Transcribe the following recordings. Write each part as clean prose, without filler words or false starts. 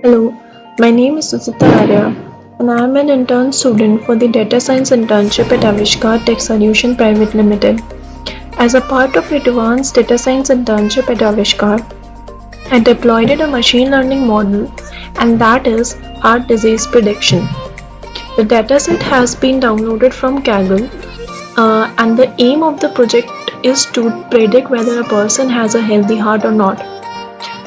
Hello, my name is Susita Arya, and I am an intern student for the Data Science internship at Avishkar Tech Solution Private Limited. As a part of advanced data science internship at Avishkar, I deployed a machine learning model, and that is heart disease prediction. The dataset has been downloaded from Kaggle, and the aim of the project is to predict whether a person has a healthy heart or not.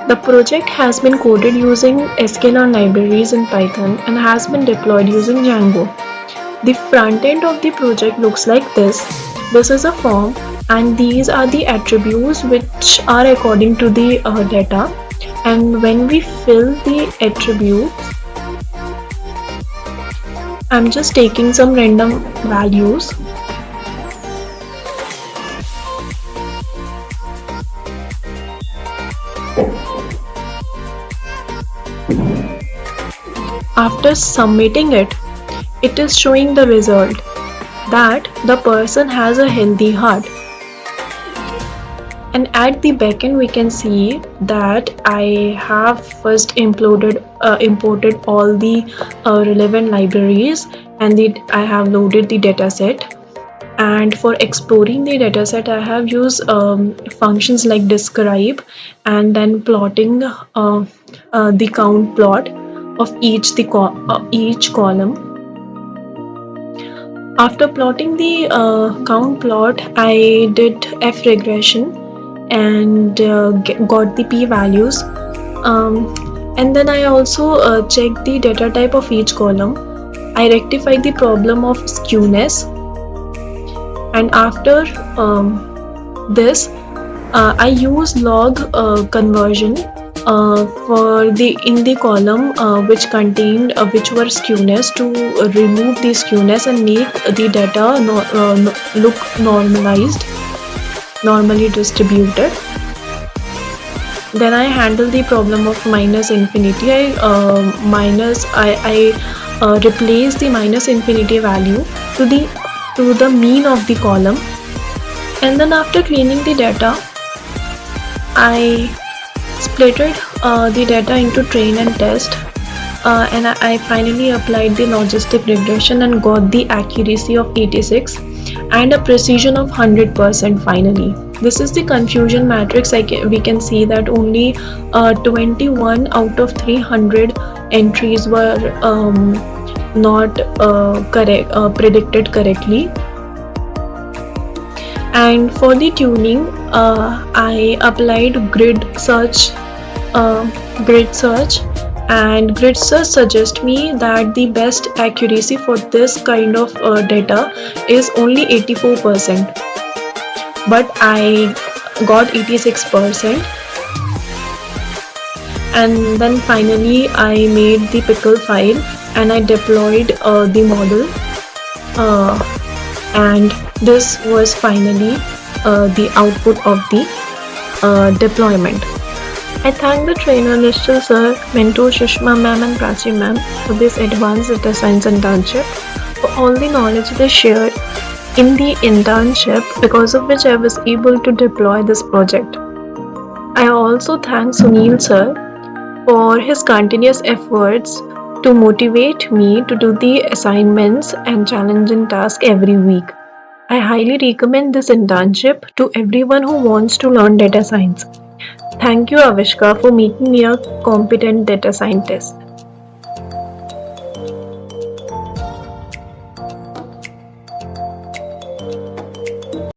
The project has been coded using sklearn libraries in Python and has been deployed using Django. The front end of the project looks like this. This is a form, and these are the attributes which are according to the data. And when we fill the attributes, I'm just taking some random values. After submitting it, it is showing the result that the person has a healthy heart. And at the backend, we can see that I have first imported all the relevant libraries, and I have loaded the dataset. And for exploring the dataset, I have used functions like describe and then plotting the count plot of each column. After plotting the count plot, I did F regression and got the p-values, and then I also checked the data type of each column. I rectified the problem of skewness, and after this I use log conversion for in the column which contained which were skewness, to remove the skewness and make the data look normally distributed. Then I handle the problem of minus infinity. I replace the minus infinity value to the mean of the column, and then after cleaning the data, I splitted the data into train and test, and I finally applied the logistic regression and got the accuracy of 86 and a precision of 100% finally. This is the confusion matrix. We can see that only 21 out of 300 entries were not predicted correctly. And for the tuning, I applied grid search, and grid search suggests me that the best accuracy for this kind of data is only 84%, but I got 86%. And then finally I made the pickle file and I deployed the model, and this was finally the output of the deployment. I thank the trainer Nishchal sir, mentor Shushma ma'am and Prachi ma'am for this advanced data science internship, for all the knowledge they shared in the internship, because of which I was able to deploy this project. I also thank Sunil sir for his continuous efforts to motivate me to do the assignments and challenging tasks every week. I highly recommend this internship to everyone who wants to learn data science. Thank you, Avishka, for making me a competent data scientist.